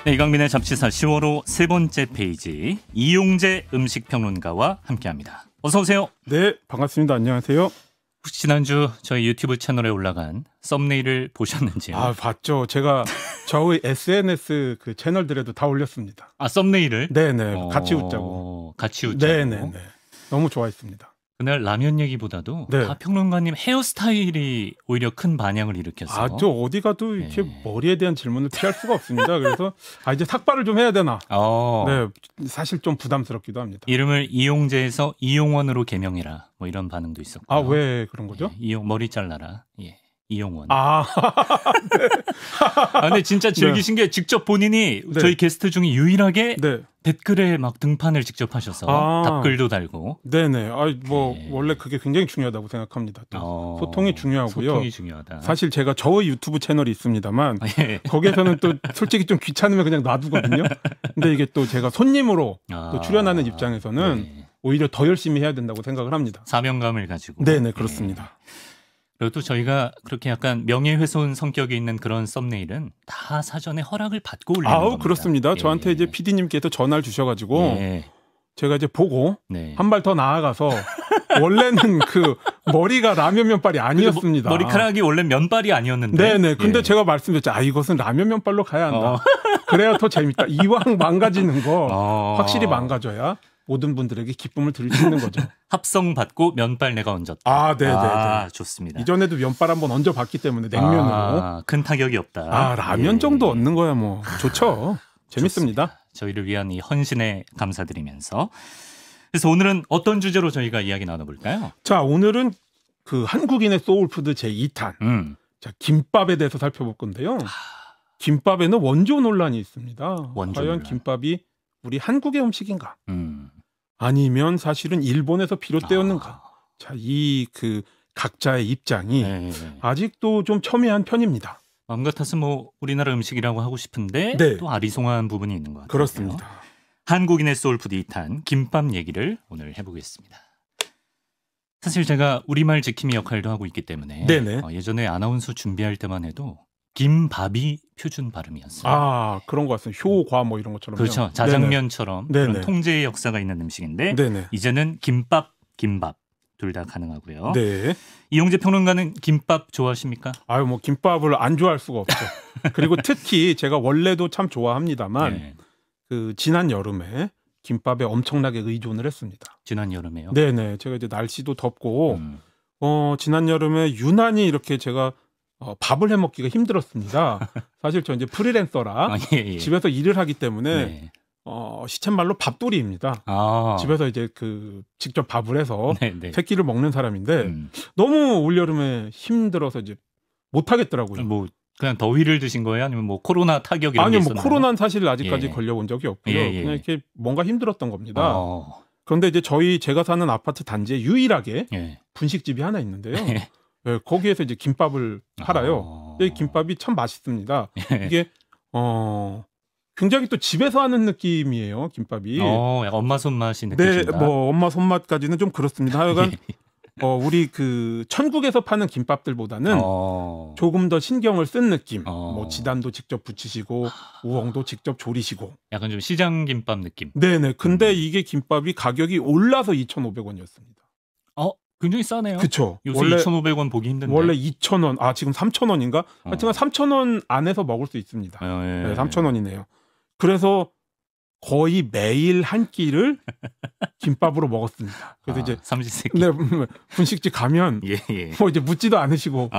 네, 이강민의 잡지사 10월호 세 번째 페이지 이용재 음식평론가와 함께합니다. 어서 오세요. 네, 반갑습니다. 안녕하세요. 혹시 지난주 저희 유튜브 채널에 올라간 썸네일을 보셨는지요? 아, 봤죠. 제가 저희 SNS 그 채널들에도 다 올렸습니다. 아, 썸네일을? 네네, 같이 웃자고. 같이 웃자고. 네네네. 너무 좋아했습니다. 그날 라면 얘기보다도 네. 다 평론가님 헤어스타일이 오히려 큰 반향을 일으켰어요. 아, 저 어디 가도 이렇게 머리에 대한 질문을 피할 수가 없습니다. 그래서 이제 삭발을 좀 해야 되나. 네, 사실 좀 부담스럽기도 합니다. 이름을 이용재에서 이용원으로 개명해라. 뭐 이런 반응도 있었고. 아, 왜 그런 거죠? 머리 잘라라. 예. 이용원. 아, 네. 근데 진짜 즐기신 게 직접 본인이 저희 게스트 중에 유일하게 댓글에 막 등판을 직접 하셔서 답글도 달고. 네네. 원래 그게 굉장히 중요하다고 생각합니다. 또 소통이 중요하고요. 소통이 중요하다. 사실 제가 저의 유튜브 채널이 있습니다만 거기에서는 또 솔직히 좀 귀찮으면 그냥 놔두거든요. 근데 이게 또 제가 손님으로 또 출연하는 입장에서는 오히려 더 열심히 해야 된다고 생각을 합니다. 사명감을 가지고. 네네, 그렇습니다. 그리고 또 저희가 그렇게 약간 명예훼손 성격이 있는 그런 썸네일은 다 사전에 허락을 받고 올리는 겁니다. 그렇습니다. 저한테 이제 PD님께서 전화를 주셔가지고 제가 이제 보고 한 발 더 나아가서 원래는 그 머리가 라면 면발이 아니었습니다. 머리카락이 원래 면발이 아니었는데. 네네. 근데 제가 말씀드렸죠. 이것은 라면 면발로 가야 한다. 그래야 더 재밌다. 이왕 망가지는 거 확실히 망가져야 모든 분들에게 기쁨을 드릴 수 있는 거죠. 합성 받고 면발 내가 얹었다. 네네네. 좋습니다. 이전에도 면발 한번 얹어봤기 때문에 냉면으로. 큰 타격이 없다. 라면 정도 얻는 거야 뭐 좋죠. 재밌습니다. 좋습니다. 저희를 위한 이 헌신에 감사드리면서. 그래서 오늘은 어떤 주제로 저희가 이야기 나눠볼까요? 자, 오늘은 그 한국인의 소울푸드 제2탄. 자, 김밥에 대해서 살펴볼 건데요. 김밥에는 원조 논란이 있습니다. 과연 김밥이 우리 한국의 음식인가? 아니면 사실은 일본에서 비롯되었는가? 자, 이 그 각자의 입장이 아직도 좀 첨예한 편입니다. 마음 같아서 뭐 우리나라 음식이라고 하고 싶은데 또 아리송한 부분이 있는 것 같아요. 그렇습니다. 한국인의 소울푸드 2탄 김밥 얘기를 오늘 해보겠습니다. 사실 제가 우리말 지킴이 역할도 하고 있기 때문에 예전에 아나운서 준비할 때만 해도 김밥이 표준 발음이었어요. 그런 것 같습니다. 효과 뭐 이런 것처럼. 그렇죠. 자장면처럼 그런 통제의 역사가 있는 음식인데 이제는 김밥 둘 다 가능하고요. 이용재 평론가는 김밥 좋아하십니까? 뭐 김밥을 안 좋아할 수가 없죠. 그리고 특히 제가 원래도 참 좋아합니다만 그 지난 여름에 김밥에 엄청나게 의존을 했습니다. 지난 여름에요? 네네. 제가 이제 날씨도 덥고 지난 여름에 유난히 이렇게 제가 밥을 해 먹기가 힘들었습니다. 사실 저 이제 프리랜서라 집에서 일을 하기 때문에 시쳇말로 밥돌이입니다. 집에서 이제 그 직접 밥을 해서 새끼를 먹는 사람인데 너무 올여름에 힘들어서 이제 못 하겠더라고요. 뭐 그냥 더위를 드신 거예요? 아니면 뭐 코로나 타격 이런 게 있었나요? 코로나는 사실 아직까지 걸려본 적이 없고요. 그냥 이렇게 뭔가 힘들었던 겁니다. 그런데 이제 제가 사는 아파트 단지에 유일하게 분식집이 하나 있는데요. 거기에서 이제 김밥을 팔아요. 이 김밥이 참 맛있습니다. 이게 굉장히 또 집에서 하는 느낌이에요, 김밥이. 약간 엄마 손맛이 느껴진다. 뭐 엄마 손맛까지는 좀 그렇습니다. 하여간 우리 그 천국에서 파는 김밥들보다는 조금 더 신경을 쓴 느낌. 뭐 지단도 직접 붙이시고 우엉도 직접 조리시고. 약간 좀 시장 김밥 느낌. 네네. 근데 이게 김밥이 가격이 올라서 2,500원이었습니다. 굉장히 싸네요. 그렇죠. 요새 원래 2,500원 보기 힘든데. 원래 2,000원. 지금 3,000원인가? 하여튼 3,000원 안에서 먹을 수 있습니다. 3,000원이네요. 그래서 거의 매일 한 끼를 김밥으로 먹었습니다. 그래서 이제 삼시세끼. 분식집 가면 뭐 이제 묻지도 않으시고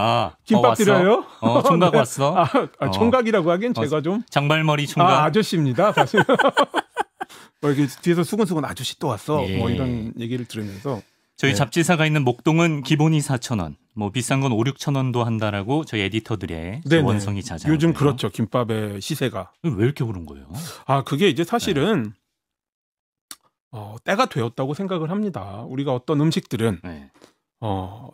김밥 드려요? 총각 왔어? 총각이라고 하기엔 제가 좀 장발머리 총각. 아저씨입니다. 사실. 이렇게 뒤에서 수근수근 아저씨 또 왔어. 뭐 이런 얘기를 들으면서. 저희 잡지사가 있는 목동은 기본이 4,000원, 뭐 비싼 건 5, 6,000원도 한다라고 저희 에디터들의 원성이 자자. 요즘 그렇죠. 김밥의 시세가. 왜 이렇게 오른 거예요? 그게 이제 사실은 때가 되었다고 생각을 합니다. 우리가 어떤 음식들은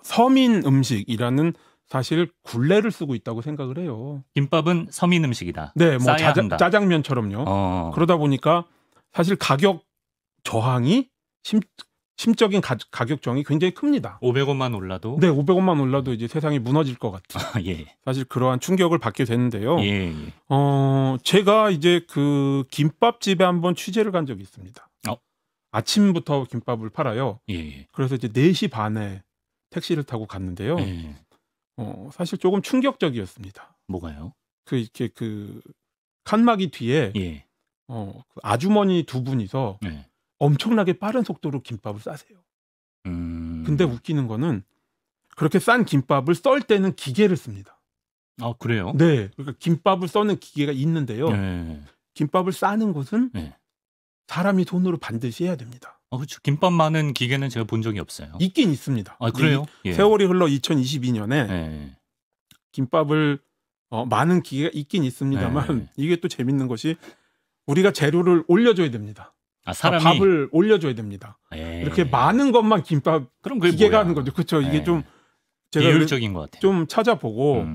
서민 음식이라는 사실 굴레를 쓰고 있다고 생각을 해요. 김밥은 서민 음식이다. 네, 뭐 짜장면처럼요. 그러다 보니까 사실 가격 저항이 심적인 가격 정이 굉장히 큽니다. 500원만 올라도? 네, 500원만 올라도 이제 세상이 무너질 것 같은. 예. 사실 그러한 충격을 받게 됐는데요. 예. 제가 이제 그 김밥집에 한번 취재를 간 적이 있습니다. 아침부터 김밥을 팔아요. 예. 그래서 이제 4시 반에 택시를 타고 갔는데요. 예. 사실 조금 충격적이었습니다. 뭐가요? 이렇게 칸막이 뒤에 예. 그 아주머니 두 분이서 예. 엄청나게 빠른 속도로 김밥을 싸세요. 근데 웃기는 거는 그렇게 싼 김밥을 썰 때는 기계를 씁니다. 아, 그래요? 네. 그러니까 김밥을 써는 기계가 있는데요. 김밥을 싸는 것은 사람이 손으로 반드시 해야 됩니다. 그렇죠. 김밥 많은 기계는 제가 본 적이 없어요. 있긴 있습니다. 아, 그래요? 예. 세월이 흘러 2022년에 김밥을 많은 기계가 있긴 있습니다만 이게 또 재밌는 것이 우리가 재료를 올려줘야 됩니다. 사람이 밥을 올려줘야 됩니다. 이렇게 많은 것만 김밥 그럼 기계가 하는 거죠. 그렇죠. 이게 좀 제가 비효율적인 것 같아요. 좀 찾아보고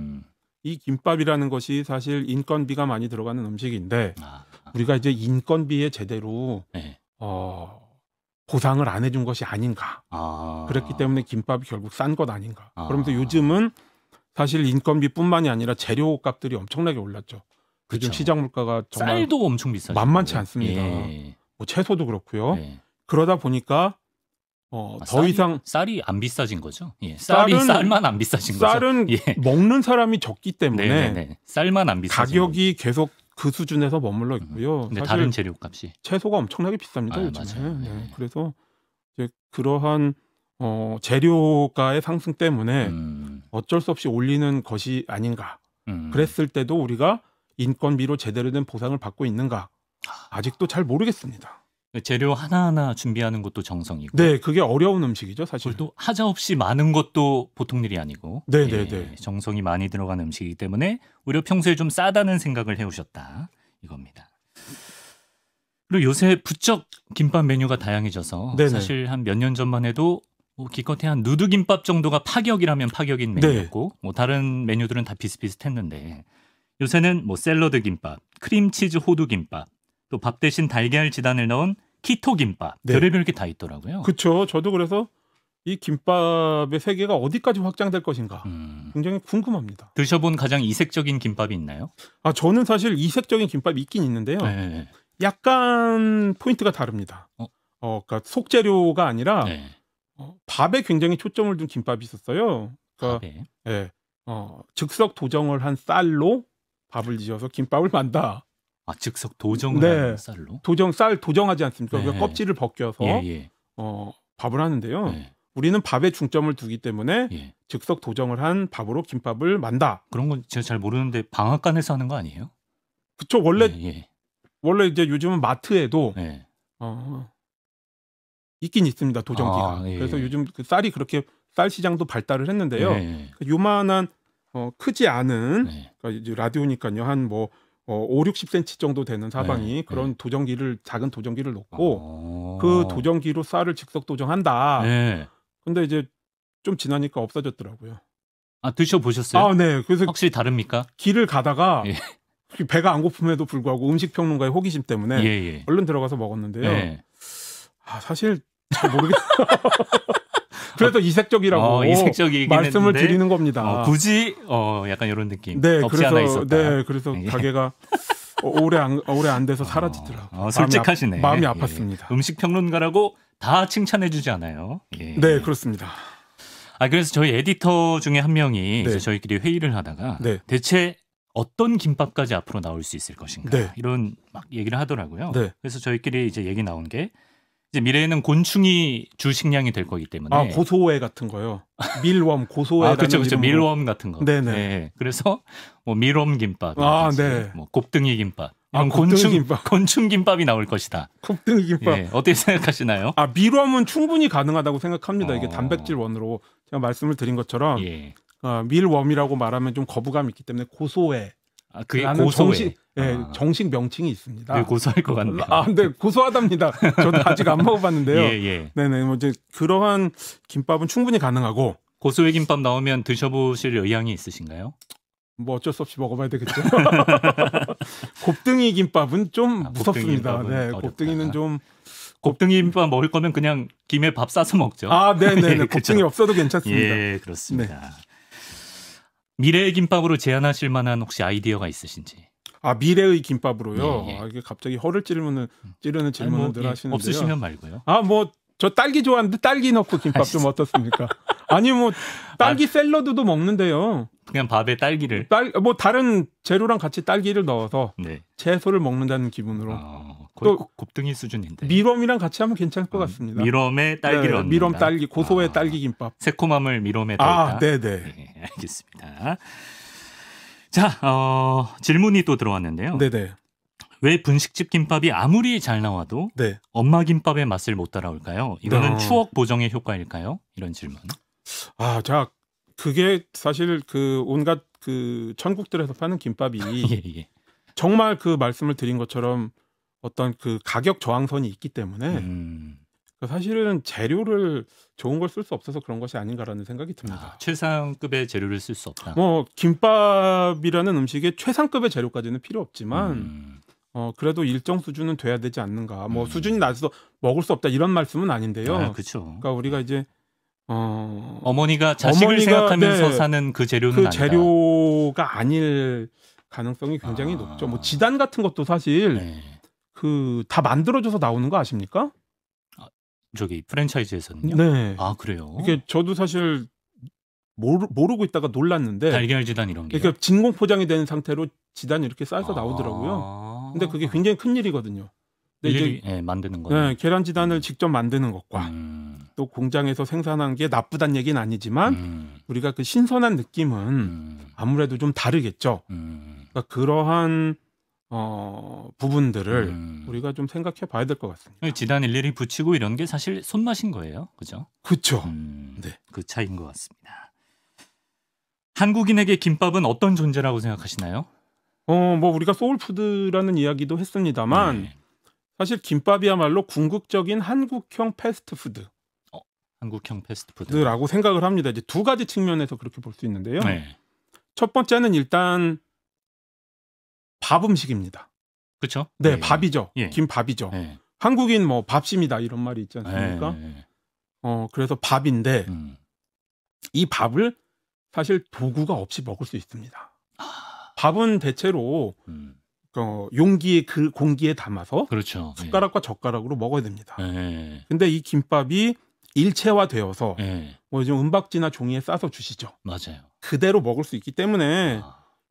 이 김밥이라는 것이 사실 인건비가 많이 들어가는 음식인데 우리가 이제 인건비에 제대로 보상을 안 해준 것이 아닌가. 그랬기 때문에 김밥이 결국 싼 것 아닌가. 그러면서 요즘은 사실 인건비뿐만이 아니라 재료값들이 엄청나게 올랐죠. 요즘 시장 물가가 정말 쌀도 엄청 비싸죠. 만만치 않습니다. 뭐 채소도 그렇고요. 그러다 보니까 더 이상 쌀이 안 비싸진 거죠. 쌀만 안 비싸진 거죠. 쌀은 먹는 사람이 적기 때문에 쌀만 안 비싸진 가격이 계속 그 수준에서 머물러 있고요. 근데 다른 재료값이 채소가 엄청나게 비쌉니다. 요즘에. 그래서 이제 그러한 재료가의 상승 때문에 어쩔 수 없이 올리는 것이 아닌가. 그랬을 때도 우리가 인건비로 제대로 된 보상을 받고 있는가? 아직도 잘 모르겠습니다. 재료 하나하나 준비하는 것도 정성이고. 네, 그게 어려운 음식이죠, 사실. 또 하자 없이 많은 것도 보통 일이 아니고. 네. 정성이 많이 들어가는 음식이기 때문에 오히려 평소에 좀 싸다는 생각을 해오셨다 이겁니다. 그리고 요새 부쩍 김밥 메뉴가 다양해져서 사실 한 몇 년 전만 해도 기껏해 한 누드김밥 정도가 파격이라면 파격인 메뉴였고 다른 메뉴들은 다 비슷비슷했는데 요새는 샐러드 김밥, 크림치즈 호두 김밥, 또 밥 대신 달걀 지단을 넣은 키토 김밥, 별의별 게 다 있더라고요. 그렇죠. 저도 그래서 이 김밥의 세계가 어디까지 확장될 것인가 굉장히 궁금합니다. 드셔본 가장 이색적인 김밥이 있나요? 저는 사실 이색적인 김밥이 있긴 있는데요. 약간 포인트가 다릅니다. 그러니까 속재료가 아니라 밥에 굉장히 초점을 둔 김밥이 있었어요. 그러니까, 밥에? 즉석 도정을 한 쌀로 밥을 지어서 김밥을 만다. 즉석 도정을 한 쌀로? 쌀 도정하지 않습니까? 껍질을 벗겨서 밥을 하는데요. 우리는 밥에 중점을 두기 때문에 즉석 도정을 한 밥으로 김밥을 만다. 그런 건 제가 잘 모르는데 방앗간에서 하는 거 아니에요? 그렇죠. 원래 이제 요즘은 마트에도 있긴 있습니다. 도정기가. 그래서 요즘 그 쌀이 그렇게 쌀 시장도 발달을 했는데요. 요만한 크지 않은 그러니까 이제 라디오니까요. 한 5, 60cm 정도 되는 사방이 그런 작은 도정기를 놓고 그 도정기로 쌀을 즉석 도정한다. 근데 이제 좀 지나니까 없어졌더라고요. 드셔보셨어요? 네. 그래서 확실히 다릅니까? 길을 가다가 배가 안 고픔에도 불구하고 음식 평론가의 호기심 때문에 얼른 들어가서 먹었는데요. 사실 잘 모르겠어요. 그래서 이색적이라고 말씀을 드리는 겁니다. 굳이 약간 이런 느낌. 없지 않아 있었다. 그래서 가게가 오래 안 돼서 사라지더라고요. 솔직하시네. 마음이 아팠습니다. 음식 평론가라고 다 칭찬해주지 않아요. 네, 그렇습니다. 그래서 저희 에디터 중에 한 명이 이제 저희끼리 회의를 하다가 대체 어떤 김밥까지 앞으로 나올 수 있을 것인가 이런 막 얘기를 하더라고요. 그래서 저희끼리 이제 얘기 나온 게 이제 미래에는 곤충이 주 식량이 될 거기 때문에 고소해 같은 거요. 밀웜 고소해. 그렇죠. 밀웜 같은 거. 네네. 그래서 밀웜 김밥, 곱등이 김밥, 이런 곤충 김밥이 나올 것이다. 곱등이 김밥. 어떻게 생각하시나요? 밀웜은 충분히 가능하다고 생각합니다. 이게 단백질 원으로 제가 말씀을 드린 것처럼 밀웜이라고 말하면 좀 거부감이 있기 때문에 고소해. 그게 고소해. 정식 명칭이 있습니다. 되게 고소할 것 같네요. 네, 고소하답니다. 저도 아직 안 먹어봤는데요. 네네, 이제 그러한 김밥은 충분히 가능하고. 고소해 김밥 나오면 드셔보실 의향이 있으신가요? 어쩔 수 없이 먹어봐야 되겠죠. 곱등이 김밥은 좀 무섭습니다. 곱등이는 좀 곱등이 김밥 먹을 거면 그냥 김에 밥 싸서 먹죠. 아, 네네네. 예, 곱등이 없어도 괜찮습니다. 예, 그렇습니다. 네. 미래의 김밥으로 제안하실 만한 혹시 아이디어가 있으신지? 아, 미래의 김밥으로요? 예, 예. 아, 이게 갑자기 혀를 찌르는 질문을 늘 하시는데요. 없으시면 말고요. 아, 뭐 저 딸기 좋아하는데 딸기 넣고 김밥 좀 어떻습니까? 아니 뭐 딸기 샐러드도 먹는데요. 그냥 밥에 딸기를 뭐 다른 재료랑 같이 딸기를 넣어서 네. 채소를 먹는다는 기분으로. 거의 또 곱등이 수준인데. 미럼이랑 같이 하면 괜찮을 것 같습니다. 미럼에 딸기를 넣는다. 미럼 딸기 고소의 딸기 김밥. 새콤함을 미럼에 더했다. 네네. 네, 알겠습니다. 자, 질문이 또 들어왔는데요. 네네. 왜 분식집 김밥이 아무리 잘 나와도 네. 엄마 김밥의 맛을 못 따라올까요? 이거는 추억 보정의 효과일까요? 이런 질문. 아, 자, 그게 사실 그 온갖 그 천국들에서 파는 김밥이 예. 정말 그 말씀을 드린 것처럼 어떤 그 가격 저항선이 있기 때문에 사실은 재료를 좋은 걸 쓸 수 없어서 그런 것이 아닌가라는 생각이 듭니다. 최상급의 재료를 쓸 수 없다. 뭐 김밥이라는 음식에 최상급의 재료까지는 필요 없지만 그래도 일정 수준은 돼야 되지 않는가. 뭐 수준이 낮아서 먹을 수 없다 이런 말씀은 아닌데요. 그렇죠. 그러니까 우리가 이제 어머니가 자식을 생각하면서 사는 그 재료는 아니다. 재료가 아닐 가능성이 굉장히 높죠. 뭐 지단 같은 것도 사실 그 다 만들어져서 나오는 거 아십니까? 저기 프랜차이즈에서는요? 네. 아, 그래요? 이게 저도 사실 모르고 있다가 놀랐는데 달걀 지단 이런 게 그러니까 진공 포장이 된 상태로 지단이 이렇게 쌓여서 나오더라고요. 근데 그게 굉장히 큰 일이거든요. 일일이 만드는 거. 네, 계란 지단을 직접 만드는 것과 또 공장에서 생산한 게 나쁘다는 얘기는 아니지만 우리가 그 신선한 느낌은 아무래도 좀 다르겠죠. 그러니까 그러한 부분들을 우리가 좀 생각해 봐야 될 것 같습니다. 지단 일일이 붙이고 이런 게 사실 손맛인 거예요. 그죠? 그렇죠. 네. 그 차이인 것 같습니다. 한국인에게 김밥은 어떤 존재라고 생각하시나요? 뭐 우리가 소울푸드라는 이야기도 했습니다만 사실 김밥이야말로 궁극적인 한국형 패스트푸드. 한국형 패스트푸드라고 생각을 합니다. 이제 두 가지 측면에서 그렇게 볼 수 있는데요. 첫 번째는 일단 밥 음식입니다. 그렇죠? 네, 밥이죠. 김밥이죠. 한국인 뭐 밥심이다 이런 말이 있지 않습니까? 그래서 밥인데 이 밥을 사실 도구가 없이 먹을 수 있습니다. 밥은 대체로 용기에 그 공기에 담아서 그렇죠. 숟가락과 젓가락으로 먹어야 됩니다. 근데 이 김밥이 일체화되어서 뭐 요즘 은박지나 종이에 싸서 주시죠. 맞아요. 그대로 먹을 수 있기 때문에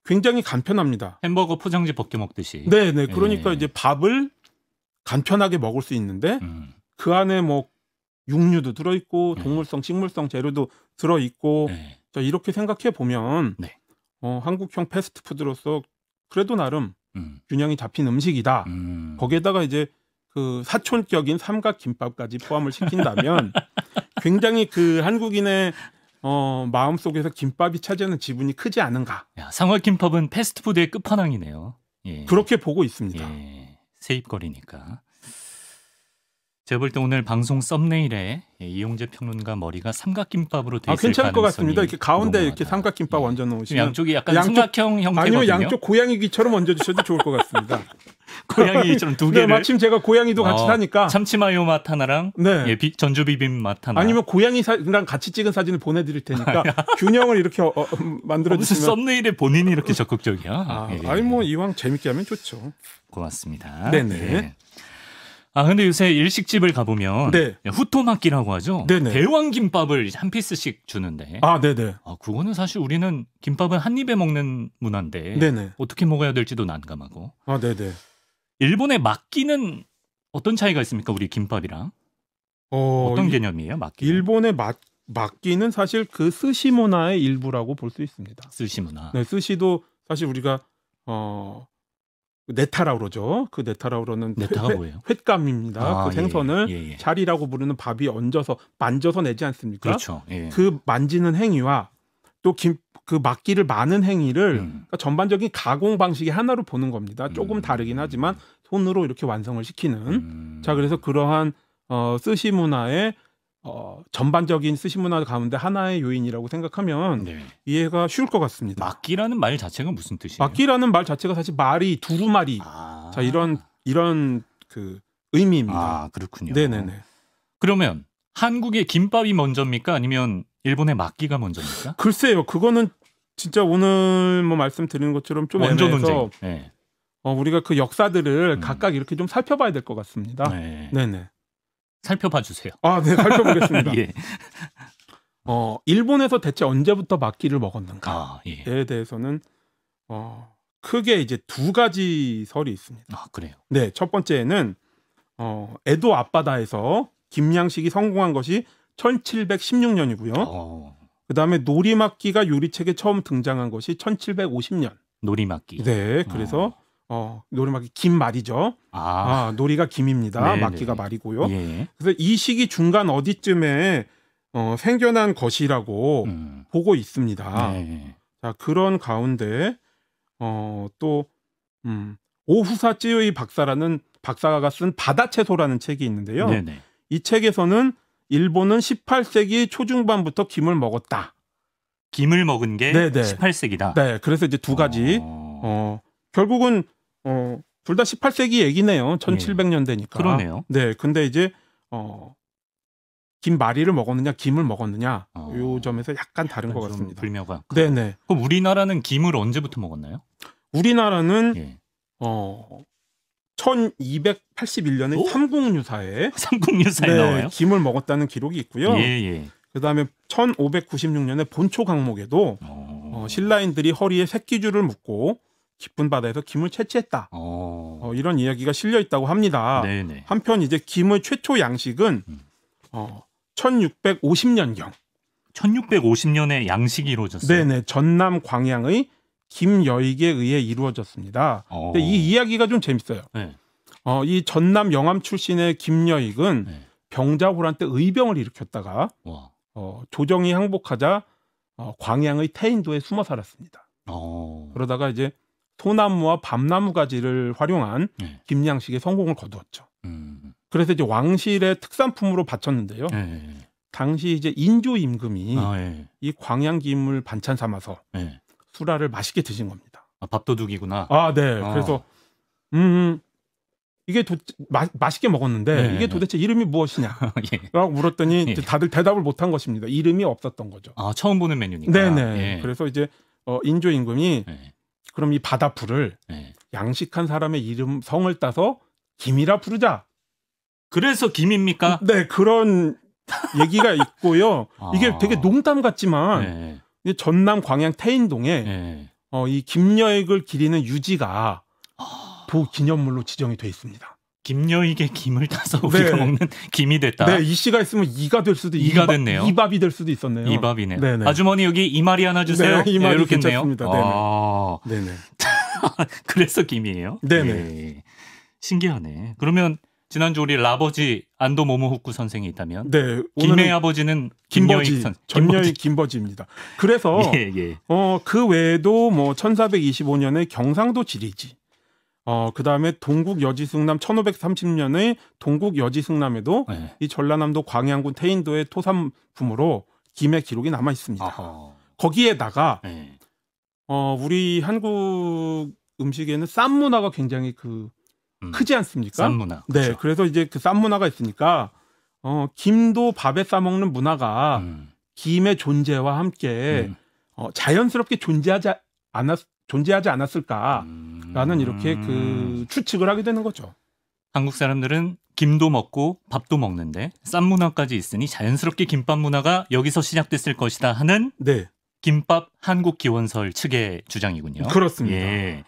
굉장히 간편합니다. 햄버거 포장지 벗겨 먹듯이. 네네. 그러니까 이제 밥을 간편하게 먹을 수 있는데 그 안에 뭐 육류도 들어있고 동물성, 식물성 재료도 들어있고 자, 이렇게 생각해 보면 한국형 패스트푸드로서 그래도 나름 균형이 잡힌 음식이다. 거기에다가 이제 그 사촌격인 삼각김밥까지 포함을 시킨다면 굉장히 그 한국인의 마음속에서 김밥이 차지하는 지분이 크지 않은가. 삼각김밥은 패스트푸드의 끝판왕이네요. 그렇게 보고 있습니다. 세입거리니까. 제가 볼 때 오늘 방송 썸네일에 이용재 평론가 머리가 삼각김밥으로 돼 있을 괜찮을 것 같습니다. 이렇게 가운데 이렇게 삼각김밥 얹어 놓으시면 양쪽이 약간 삼각형 형태거든요. 아니면 양쪽 고양이 귀처럼 얹어 주셔도 좋을 것 같습니다. 고양이처럼 두 개를. 마침 제가 고양이도 같이 사니까 참치마요 맛 하나랑 전주 비빔 맛 하나. 아니면 고양이랑 같이 찍은 사진을 보내드릴 테니까 균형을 이렇게 만들어 주시면. 무슨 썸네일에 본인이 이렇게 적극적이야. 아니 뭐 이왕 재밌게 하면 좋죠. 고맙습니다. 네네. 근데 요새 일식집을 가보면 후토마키라고 하죠. 네네. 대왕김밥을 한 피스씩 주는데. 네네. 그거는 사실 우리는 김밥은 한 입에 먹는 문화인데 어떻게 먹어야 될지도 난감하고. 네네. 일본의 막기는 어떤 차이가 있습니까? 우리 김밥이랑. 어떤 개념이에요? 막기. 일본의 막기는 사실 그 스시 문화의 일부라고 볼 수 있습니다. 스시 문화. 네, 스시도 사실 우리가 네타라고 그러죠. 그 네타라고는 뭐예요? 횟감입니다. 그 생선을 찰이라고 부르는 밥이 얹어서 만져서 내지 않습니까? 그렇죠. 그 만지는 행위와 또 그 막기를 마는 행위를 그러니까 전반적인 가공 방식의 하나로 보는 겁니다. 조금 다르긴 하지만 손으로 이렇게 완성을 시키는. 자, 그래서 그러한 스시 문화의 전반적인 스시 문화 가운데 하나의 요인이라고 생각하면 이해가 쉬울 것 같습니다. 막기라는 말 자체가 무슨 뜻이에요? 막기라는 말 자체가 사실 말이 두루마리. 자, 이런 그 의미입니다. 아, 그렇군요. 네네네. 그러면 한국의 김밥이 먼저입니까? 아니면 일본의 막기가 먼저입니까? 글쎄요. 그거는 진짜 오늘 뭐 말씀드리는 것처럼 좀 원조 애매해서 논쟁. 네. 우리가 그 역사들을 각각 이렇게 좀 살펴봐야 될 것 같습니다. 네. 네네. 살펴봐 주세요. 아, 네, 살펴보겠습니다. 예. 일본에서 대체 언제부터 막기를 먹었는가에 예. 대해서는 크게 이제 두 가지 설이 있습니다. 아, 그래요? 네, 첫 번째는 에도 앞바다에서 김양식이 성공한 것이 1716년이고요. 그다음에 놀이막기가 요리책에 처음 등장한 것이 1750년. 놀이막기. 네, 그래서 놀이막기 김 말이죠. 놀이가 김입니다. 네네네. 막기가 말이고요. 예. 그래서 이 시기 중간 어디쯤에 생겨난 것이라고 보고 있습니다. 네. 자, 그런 가운데 또 오후사 쯔요이 박사가 쓴 바다채소라는 책이 있는데요. 네네. 이 책에서는 일본은 18세기 초중반부터 김을 먹었다. 김을 먹은 게 네네. 18세기다. 네, 그래서 이제 두 가지 결국은 둘 다 18세기 얘기네요. 1700년대니까. 그러네요. 네, 근데 이제 김 말이를 먹었느냐, 김을 먹었느냐, 요 점에서 약간 다른 것 같습니다. 불묘가. 네네. 그럼 우리나라는 김을 언제부터 먹었나요? 우리나라는 1281년에 삼국유사에 나와요? 김을 먹었다는 기록이 있고요. 예. 그다음에 1596년에 본초 강목에도 신라인들이 허리에 새끼줄을 묶고 깊은 바다에서 김을 채취했다. 이런 이야기가 실려 있다고 합니다. 네네. 한편 이제 김의 최초 양식은 1650년경. 1650년에 양식이 이루어졌어요. 네네. 전남 광양의 김여익에 의해 이루어졌습니다. 근데 이 이야기가 좀 재밌어요. 네. 이 전남 영암 출신의 김여익은 병자호란 때 의병을 일으켰다가 조정이 항복하자 광양의 태인도에 숨어 살았습니다. 그러다가 이제 소나무와 밤나무 가지를 활용한 김양식의 성공을 거두었죠. 그래서 이제 왕실의 특산품으로 바쳤는데요. 당시 이제 인조 임금이 이 광양김을 반찬 삼아서 수라를 맛있게 드신 겁니다. 밥도둑이구나. 네. 그래서 이게 맛있게 먹었는데 이게 도대체 이름이 무엇이냐? 라고 물었더니 다들 대답을 못한 것입니다. 이름이 없었던 거죠. 처음 보는 메뉴니까. 네네. 그래서 이제 인조 임금이 그럼 이 바다풀을 양식한 사람의 이름 성을 따서 김이라 부르자. 그래서 김입니까? 네, 그런 얘기가 있고요. 이게 되게 농담 같지만 전남 광양 태인동에 이 김여익을 기리는 유지가 도기념물로 지정이 돼 있습니다. 김여익의 김을 따서 우리가 먹는 김이 됐다. 네, 이 씨가 있으면 이가 될 수도 이가 됐네요. 이밥이 될 수도 있었네요. 이밥이네. 네네. 아주머니 여기 이말이 하나 주세요. 네, 이말이 괜찮습니다. 네네. 그래서 김이에요. 네네. 신기하네. 그러면 지난주 우리 라버지 안도 모모후쿠 선생이 있다면 김의 아버지는 김여익 전여익 김버지입니다. 그래서 그 외에도 뭐 1425년에 경상도 지리지, 그다음에 동국 여지승남 1530년의 동국 여지승남에도 이 전라남도 광양군 태인도의 토산품으로 김의 기록이 남아 있습니다. 거기에다가 우리 한국 음식에는 쌈 문화가 굉장히 크지 않습니까? 쌈 문화. 네, 그렇죠. 그래서 이제 그 쌈 문화가 있으니까 김도 밥에 싸 먹는 문화가 김의 존재와 함께 자연스럽게 존재하지 않았을까라는 이렇게 추측을 하게 되는 거죠. 한국 사람들은 김도 먹고 밥도 먹는데 쌈 문화까지 있으니 자연스럽게 김밥 문화가 여기서 시작됐을 것이다 하는 김밥 한국 기원설 측의 주장이군요. 그렇습니다.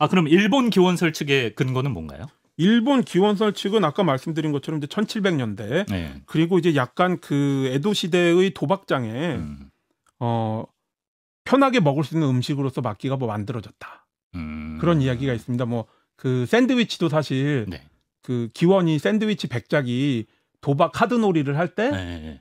그럼 일본 기원설 측의 근거는 뭔가요? 일본 기원설 측은 아까 말씀드린 것처럼 이제 1700년대 그리고 이제 약간 그 에도 시대의 도박장에 편하게 먹을 수 있는 음식으로서 막기가 만들어졌다. 그런 이야기가 있습니다. 뭐 그 샌드위치도 사실 그 기원이 샌드위치 백작이 도박 카드놀이를 할 때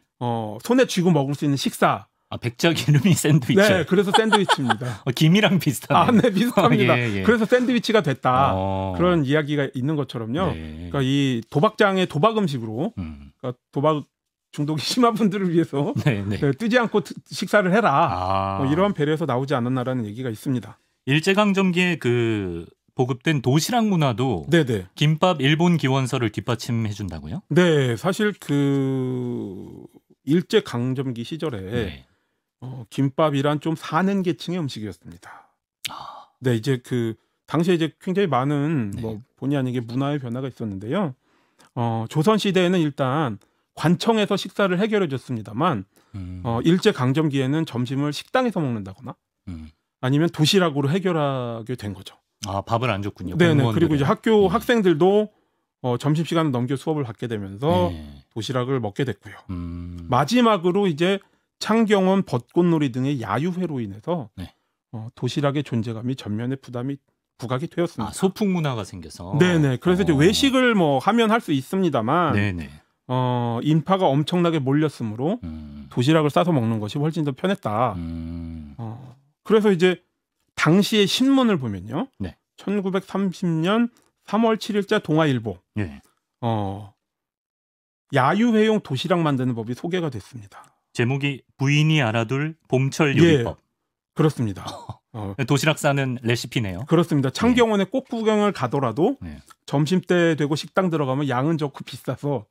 손에 쥐고 먹을 수 있는 식사. 백작 이름이 샌드위치. 네, 그래서 샌드위치입니다. 김이랑 비슷하네요. 네, 비슷합니다. 그래서 샌드위치가 됐다. 그런 이야기가 있는 것처럼요. 그러니까 이 도박장의 도박 음식으로 그러니까 도박 중독이 심한 분들을 위해서 뜨지 않고 식사를 해라. 이런 배려에서 나오지 않았나라는 얘기가 있습니다. 일제강점기에 그 보급된 도시락 문화도 네네. 김밥 일본 기원서를 뒷받침해 준다고요? 네, 사실 그 일제 강점기 시절에 네. 김밥이란 좀 사는 계층의 음식이었습니다. 네, 이제 그 당시에 이제 굉장히 많은 네. 뭐 본의 아니게 문화의 변화가 있었는데요. 조선 시대에는 일단 관청에서 식사를 해결해 줬습니다만 일제 강점기에는 점심을 식당에서 먹는다거나 아니면 도시락으로 해결하게 된 거죠. 아, 밥을 안 줬군요. 네네. 그리고 이제 학교 학생들도 점심 시간을 넘겨 수업을 받게 되면서 도시락을 먹게 됐고요. 마지막으로 이제 창경원 벚꽃놀이 등의 야유회로 인해서 네. 도시락의 존재감이 전면에 부각이 되었습니다. 아, 소풍 문화가 생겨서. 네네. 그래서 이제 외식을 뭐 하면 할 수 있습니다만, 네네. 인파가 엄청나게 몰렸으므로 도시락을 싸서 먹는 것이 훨씬 더 편했다. 그래서 이제 당시의 신문을 보면요. 네. 1930년 3월 7일자 동아일보. 네. 야유회용 도시락 만드는 법이 소개가 됐습니다. 제목이 부인이 알아둘 봄철 요리법. 예, 그렇습니다. 도시락 싸는 레시피네요. 그렇습니다. 창경원에 네. 꽃 구경을 가더라도 네. 점심때 되고 식당 들어가면 양은 적고 비싸서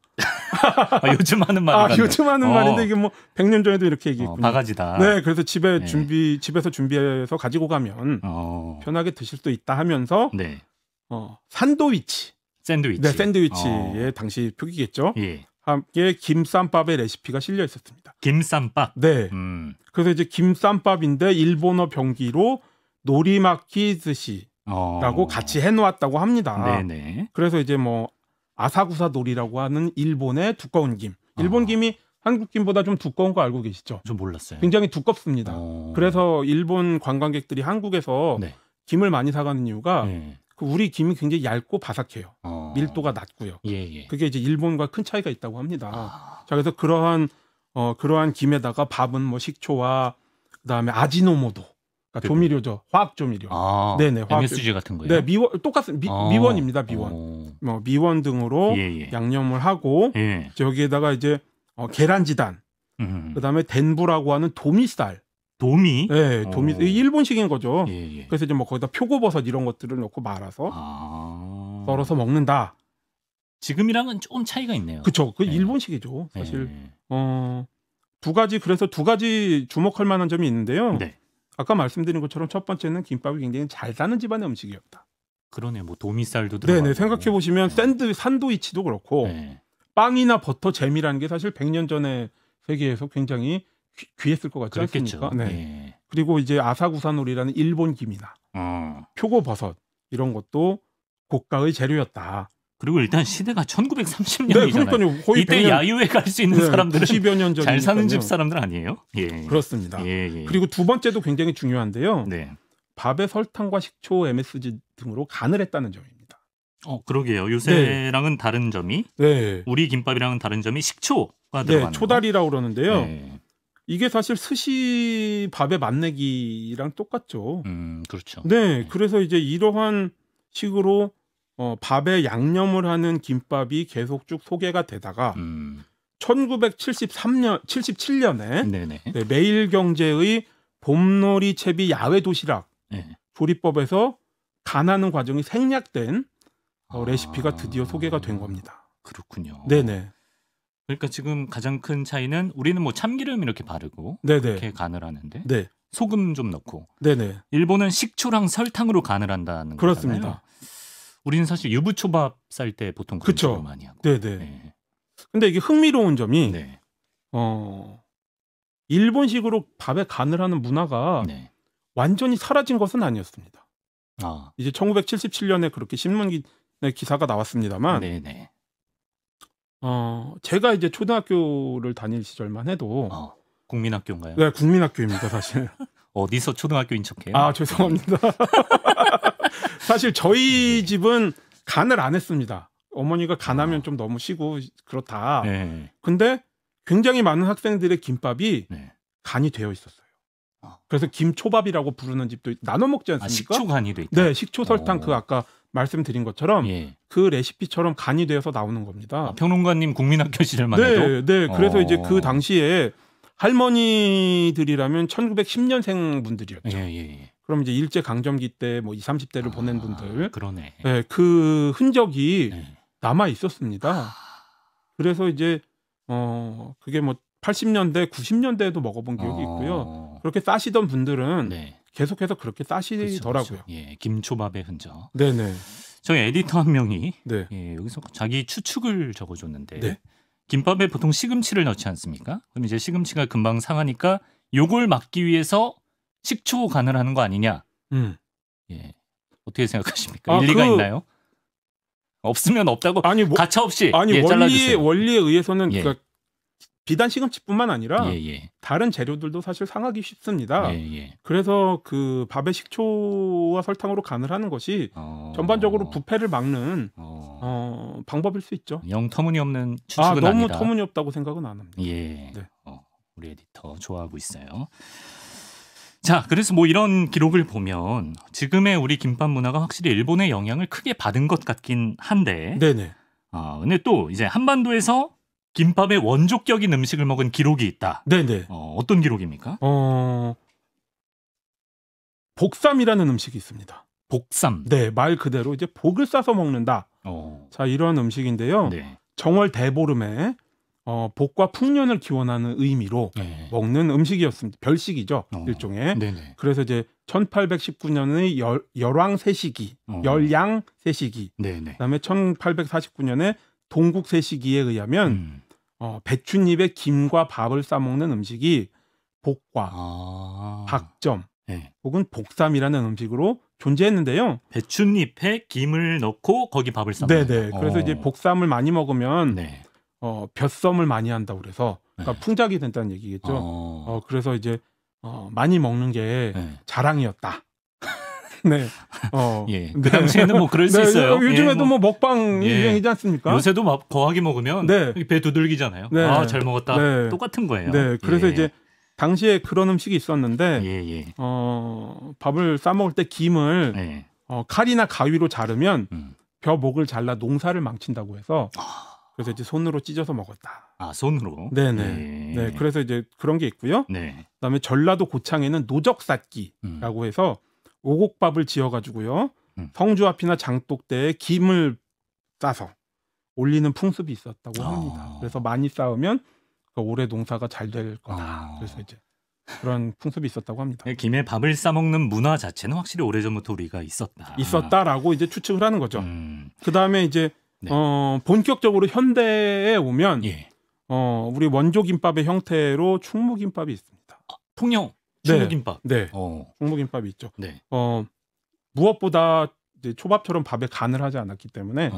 요즘 하는 말이 요즘 하는 말인데 이게 뭐 100년 전에도 이렇게 얘기했군요. 바가지다. 네, 그래서 집에서 준비해서 가지고 가면 편하게 드실 수 있다 하면서 네. 샌드위치. 네, 샌드위치의 당시 표기겠죠. 예. 함께 김쌈밥의 레시피가 실려 있었습니다. 김쌈밥. 네. 그래서 이제 김쌈밥인데 일본어 병기로 노리마키 스시라고 같이 해놓았다고 합니다. 네네. 그래서 이제 뭐 아사구사 놀이라고 하는 일본의 두꺼운 김. 일본 김이 한국 김보다 좀 두꺼운 거 알고 계시죠? 좀 몰랐어요. 굉장히 두껍습니다. 그래서 일본 관광객들이 한국에서 네. 김을 많이 사가는 이유가 그 우리 김이 굉장히 얇고 바삭해요. 밀도가 낮고요. 예. 그게 이제 일본과 큰 차이가 있다고 합니다. 자, 그래서 그러한 김에다가 밥은 뭐 식초와 그다음에 아지노모토. 그러니까 조미료죠. 화학 조미료. 네네. 화학 MSG 같은 거예요. 네, 미원입니다. 미원 등으로 양념을 하고 여기에다가 이제 계란지단. 그다음에 덴부라고 하는 도미살. 도미? 네, 도미. 일본식인 거죠. 그래서 이제 뭐 거기다 표고버섯 이런 것들을 넣고 말아서 썰어서 먹는다. 지금이랑은 조금 차이가 있네요. 그렇죠. 그 일본식이죠. 사실 그래서 두 가지 주목할 만한 점이 있는데요. 네. 아까 말씀드린 것처럼 첫 번째는 김밥이 굉장히 잘 사는 집안의 음식이었다. 그러네, 뭐 도미살도 들어가고. 네네, 생각해 보시면 샌드위치도 그렇고 빵이나 버터, 잼이라는 게 사실 100년 전의 세계에서 굉장히 귀했을 것 같지 않습니까? 네. 그리고 이제 아사구사놀이라는 일본 김이나 표고버섯 이런 것도 고가의 재료였다. 그리고 일단 시대가 1930년이잖아요. 네, 그러니까요. 거의 이때 100년, 야유회 갈 수 있는 사람들은 90여 년 전이니까요. 잘 사는 집 사람들 아니에요? 그렇습니다. 그리고 두 번째도 굉장히 중요한데요. 네. 밥에 설탕과 식초, MSG 등으로 간을 했다는 점입니다. 그러게요. 요새랑은 다른 점이 우리 김밥이랑은 다른 점이 식초가 들어가는 초다리라고 그러는데요. 이게 사실 스시 밥의 맛내기랑 똑같죠. 그렇죠. 네, 그래서 이제 이러한 식으로 밥에 양념을 하는 김밥이 계속 쭉 소개가 되다가 1977년에 매일경제의 봄놀이 채비 야외 도시락 조리법에서 간하는 과정이 생략된 레시피가 드디어 소개가 된 겁니다. 그렇군요. 네네. 그러니까 지금 가장 큰 차이는 우리는 뭐 참기름 이렇게 바르고 이렇게 간을 하는데 소금 좀 넣고 일본은 식초랑 설탕으로 간을 한다는 거잖아요. 그렇습니다. 우리는 사실 유부초밥 쌀 때 보통 그런 걸 많이 하고. 네네. 근데 이게 흥미로운 점이 일본식으로 밥에 간을 하는 문화가 완전히 사라진 것은 아니었습니다. 이제 1977년에 그렇게 신문 기사가 나왔습니다만 제가 이제 초등학교를 다닐 시절만 해도 국민학교인가요? 네, 국민학교입니다, 사실. 어디서 초등학교인 척해요? 죄송합니다. 사실 저희 집은 간을 안 했습니다. 어머니가 간하면 좀 너무 시고 그렇다. 근데 굉장히 많은 학생들의 김밥이 간이 되어 있었어요. 그래서 김초밥이라고 부르는 집도 나눠 먹지 않습니까? 식초 간이 돼 있다. 네, 식초 설탕 아까 말씀드린 것처럼 그 레시피처럼 간이 되어서 나오는 겁니다. 평론가님 국민학교 시절만 해도? 네. 그래서 이제 그 당시에 할머니들이라면 1910년생 분들이었죠. 그럼 이제 일제 강점기 때 뭐 20, 30대를 보낸 분들, 그러네. 네, 그 흔적이 남아 있었습니다. 그래서 이제 그게 뭐 80년대, 90년대에도 먹어본 기억이 있고요. 그렇게 싸시던 분들은 계속해서 그렇게 싸시더라고요. 그렇죠. 예, 김초밥의 흔적. 네네. 저희 에디터 한 명이 예, 여기서 자기 추측을 적어줬는데 네. 김밥에 보통 시금치를 넣지 않습니까? 그럼 이제 시금치가 금방 상하니까 요걸 막기 위해서 식초 간을 하는 거 아니냐? 예, 어떻게 생각하십니까? 일리가 있나요? 없으면 없다고 아니, 가차 없이 아니 원리에 의해서는 그러니까 비단 시금치뿐만 아니라 다른 재료들도 사실 상하기 쉽습니다. 그래서 그 밥에 식초와 설탕으로 간을 하는 것이 전반적으로 부패를 막는 방법일 수 있죠. 영 터무니없는 추측은 너무 아니다. 터무니없다고 생각은 안 합니다. 예, 네. 우리 에디터 좋아하고 있어요. 자, 그래서 뭐 이런 기록을 보면 지금의 우리 김밥 문화가 확실히 일본의 영향을 크게 받은 것 같긴 한데, 네네. 근데 또 이제 한반도에서 김밥의 원조격인 음식을 먹은 기록이 있다. 네네. 어떤 기록입니까? 복삼이라는 음식이 있습니다. 복삼. 네, 말 그대로 이제 복을 싸서 먹는다. 자, 이런 음식인데요. 정월 대보름에 복과 풍년을 기원하는 의미로 먹는 음식이었습니다. 별식이죠, 일종의. 네네. 그래서 이제 1819년의 열왕세시기, 열양세시기, 그다음에 1849년에 동국세시기에 의하면 배춧잎에 김과 밥을 싸먹는 음식이 복과 박점 혹은 복삼이라는 음식으로 존재했는데요. 배춧잎에 김을 넣고 거기 밥을 싸먹는. 네네. 그래서 이제 복삼을 많이 먹으면 벼썸을 많이 한다고 그래서 그러니까 풍작이 된다는 얘기겠죠. 그래서 이제 많이 먹는 게 자랑이었다. 네. 그 당시에는 뭐 그럴 수 있어요. 요즘에도 뭐 먹방 유행이지 않습니까? 요새도 막 거하게 먹으면 배 두들기잖아요. 잘 먹었다. 똑같은 거예요. 네. 그래서 이제 당시에 그런 음식이 있었는데 밥을 싸 먹을 때 김을 칼이나 가위로 자르면 벼 목을 잘라 농사를 망친다고 해서 그래서 이제 손으로 찢어서 먹었다. 손으로. 네네. 네. 그래서 이제 그런 게 있고요. 그다음에 전라도 고창에는 노적삿기라고 해서 오곡밥을 지어가지고요. 성주 앞이나 장독대에 김을 싸서 올리는 풍습이 있었다고 합니다. 그래서 많이 쌓으면 올해 농사가 잘 될 거다. 그래서 이제 그런 풍습이 있었다고 합니다. 김에 밥을 싸먹는 문화 자체는 확실히 오래전부터 우리가 있었다라고 이제 추측을 하는 거죠. 그 다음에 이제 본격적으로 현대에 오면 우리 원조 김밥의 형태로 충무김밥이 있습니다. 통영 충무김밥. 네. 충무김밥이 있죠. 무엇보다 이제 초밥처럼 밥에 간을 하지 않았기 때문에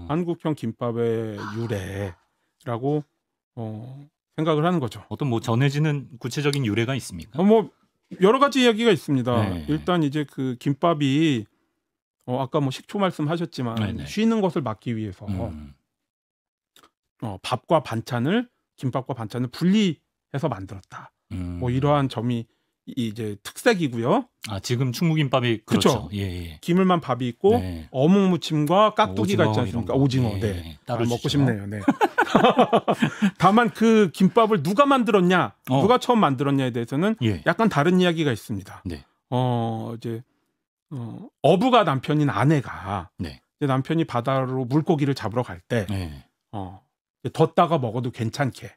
한국형 김밥의 유래라고 생각을 하는 거죠. 어떤 뭐 전해지는 구체적인 유래가 있습니까? 뭐 여러 가지 이야기가 있습니다. 일단 이제 그 김밥이 아까 뭐 식초 말씀하셨지만 쉬는 것을 막기 위해서 밥과 반찬을 김밥과 반찬을 분리해서 만들었다. 뭐 이러한 점이 이제 특색이고요. 지금 충무김밥이 그렇죠. 기물만 밥이 있고 어묵 무침과 깍두기가 있지 않습니까? 오징어. 따로 먹고 싶네요. 다만 그 김밥을 누가 만들었냐, 누가 처음 만들었냐에 대해서는 약간 다른 이야기가 있습니다. 이제 어부가 남편인 아내가 이제 남편이 바다로 물고기를 잡으러 갈 때 뒀다가 먹어도 괜찮게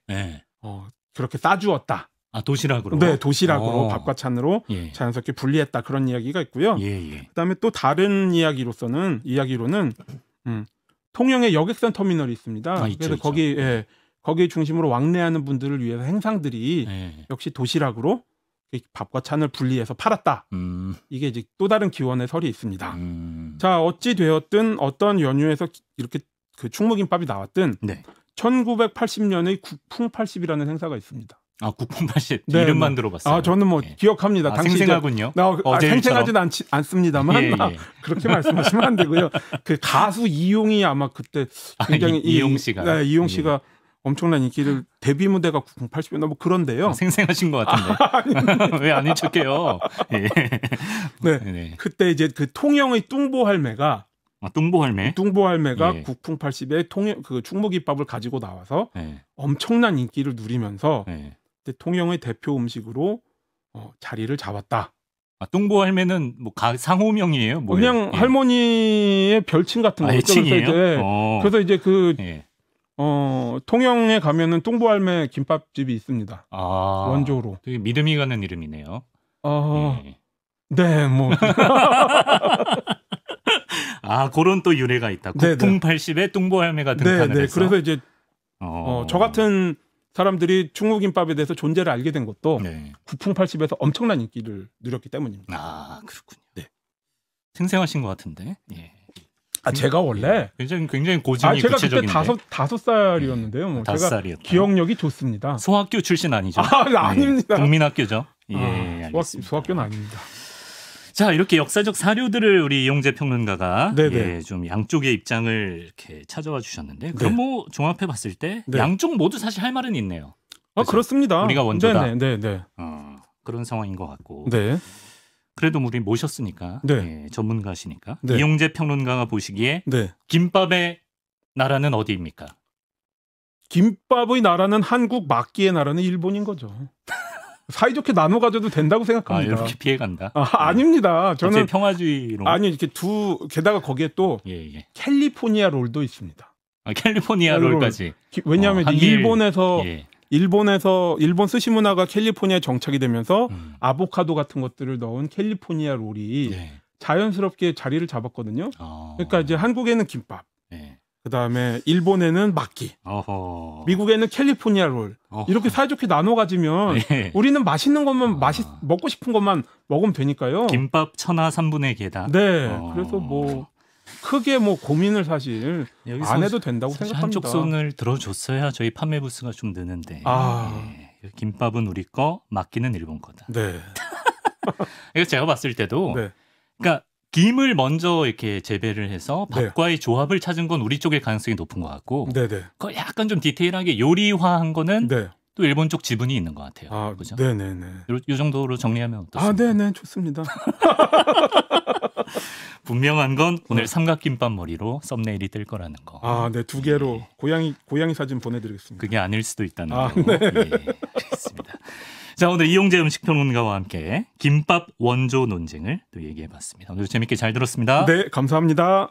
그렇게 싸주었다. 도시락으로? 네, 도시락으로 밥과 찬으로 자연스럽게 분리했다. 그런 이야기가 있고요. 그다음에 또 다른 이야기로는 통영에 여객선 터미널이 있습니다. 그래서 거기 중심으로 왕래하는 분들을 위해서 행상들이 역시 도시락으로 밥과 찬을 분리해서 팔았다. 이게 이제 또 다른 기원의 설이 있습니다. 자, 어찌 되었든 어떤 연유에서 이렇게 그 충무김밥이 나왔든 1980년의 국풍80이라는 행사가 있습니다. 국풍 80 이름만 들어봤어요. 저는 뭐 기억합니다. 당시 생생하군요. 생생하지는 않습니다만 그렇게 말씀하시면 안 되고요. 그 가수 이용이 아마 그때 굉장히 이용 씨가 이용 씨가 엄청난 인기를 데뷔 무대가 국풍 80이었나 뭐 그런데요. 생생하신 것 같은데 왜 아닌 척해요? 그때 이제 그 통영의 뚱보할매가 뚱보할매가 국풍 80에 그 충무김밥을 가지고 나와서 엄청난 인기를 누리면서 통영의 대표 음식으로 자리를 잡았다. 뚱보 할매는 뭐 상호명이에요? 뭐예요? 그냥 할머니의 별칭 같은 거죠. 그래서 이제 통영에 가면은 뚱보 할매 김밥집이 있습니다. 원조로. 되게 믿음이 가는 이름이네요. 네, 뭐. 그런 또 유래가 있다. 국풍 80에 뚱보 할매가 등판을 해서. 그래서 이제 저 같은 사람들이 중국김밥에 대해서 존재를 알게 된 것도 국풍 80에서 엄청난 인기를 누렸기 때문입니다. 그렇군요. 네. 생생하신 것 같은데. 예. 제가 원래 굉장히 고증이 제가 구체적인데. 그때 5살이었는데요. 뭐 제가 기억력이 좋습니다. 소학교 출신 아니죠? 아닙니다. 국민학교죠. 알겠습니다. 소학교는 아닙니다. 자, 이렇게 역사적 사료들을 우리 이용재 평론가가 좀 양쪽의 입장을 이렇게 찾아와 주셨는데, 그럼 뭐 종합해 봤을 때 양쪽 모두 사실 할 말은 있네요. 그렇습니다. 우리가 원조다. 네. 그런 상황인 것 같고. 그래도 우리 모셨으니까 전문가시니까 이용재 평론가가 보시기에 김밥의 나라는 어디입니까? 김밥의 나라는 한국, 막기의 나라는 일본인 거죠. 사이좋게 나눠 가져도 된다고 생각합니다. 이렇게 피해간다? 아닙니다. 저는 평화주의로. 이렇게 게다가 거기에 또 캘리포니아 롤도 있습니다. 캘리포니아 롤까지. 왜냐하면 일본 스시 문화가 캘리포니아에 정착이 되면서 아보카도 같은 것들을 넣은 캘리포니아 롤이 자연스럽게 자리를 잡았거든요. 그러니까 이제 한국에는 김밥, 그다음에 일본에는 막기, 미국에는 캘리포니아 롤. 이렇게 사이좋게 나눠 가지면 우리는 맛있는 것만 먹고 싶은 것만 먹으면 되니까요. 김밥 천하 3분의 개다. 그래서 뭐 크게 뭐 고민을 사실 안 해도 된다고 생각합니다. 한쪽 손을 들어줬어야 저희 판매 부스가 좀 느는데. 김밥은 우리 거, 막기는 일본 거다. 이거 제가 봤을 때도 그러니까 김을 먼저 이렇게 재배를 해서 밥과의 조합을 찾은 건 우리 쪽일 가능성이 높은 것 같고, 그거 약간 좀 디테일하게 요리화한 거는 또 일본 쪽 지분이 있는 것 같아요. 그죠? 이 정도로 정리하면 어떻습니까? 네네, 좋습니다. 분명한 건 오늘 삼각김밥 머리로 썸네일이 뜰 거라는 거. 2개로 고양이 사진 보내드리겠습니다. 그게 아닐 수도 있다는 거. 알겠습니다. 자, 오늘 이용재 음식평론가와 함께 김밥 원조 논쟁을 또 얘기해봤습니다. 오늘 재밌게 잘 들었습니다. 네, 감사합니다.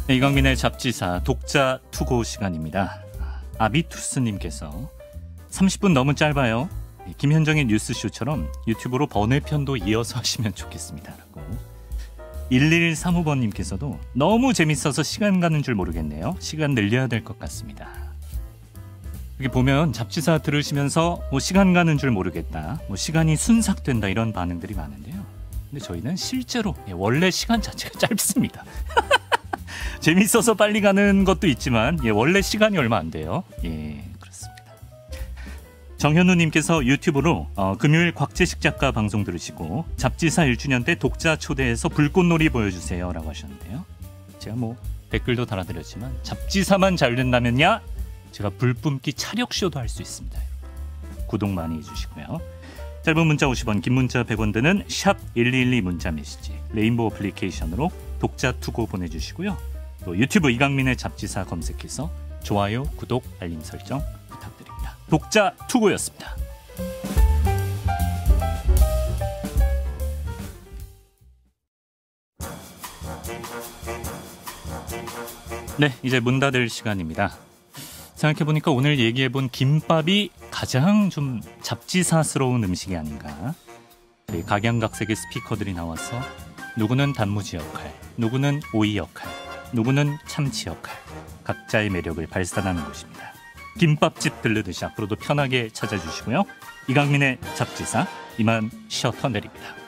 이강민의 잡지사 독자 투고 시간입니다. 아비투스님께서 30분 너무 짧아요. 김현정의 뉴스쇼처럼 유튜브로 번외편도 이어서 하시면 좋겠습니다. 라고. 1135번님께서도 너무 재밌어서 시간 가는 줄 모르겠네요. 시간 늘려야 될 것 같습니다. 이렇게 보면 잡지사 들으시면서 뭐 시간 가는 줄 모르겠다, 뭐 시간이 순삭된다, 이런 반응들이 많은데요. 근데 저희는 실제로 원래 시간 자체가 짧습니다. 재밌어서 빨리 가는 것도 있지만 원래 시간이 얼마 안 돼요. 그렇습니다. 정현우님께서 유튜브로 금요일 곽재식 작가 방송 들으시고 잡지사 1주년 때 독자 초대해서 불꽃놀이 보여주세요 라고 하셨는데요. 제가 뭐 댓글도 달아드렸지만 잡지사만 잘 된다면야 제가 불뿜기 차력쇼도 할 수 있습니다. 구독 많이 해주시고요. 짧은 문자 50원, 긴 문자 100원 드는 샵 1212 문자 메시지, 레인보우 어플리케이션으로 독자 투고 보내주시고요. 또 유튜브 이강민의 잡지사 검색해서 좋아요, 구독, 알림 설정 부탁드립니다. 독자 투고였습니다. 네, 이제 문 닫을 시간입니다. 생각해보니까 오늘 얘기해본 김밥이 가장 좀 잡지사스러운 음식이 아닌가. 각양각색의 스피커들이 나와서 누구는 단무지 역할, 누구는 오이 역할, 누구는 참치 역할, 각자의 매력을 발산하는 곳입니다. 김밥집 들르듯이 앞으로도 편하게 찾아주시고요. 이강민의 잡지사 이만 셔터 내립니다.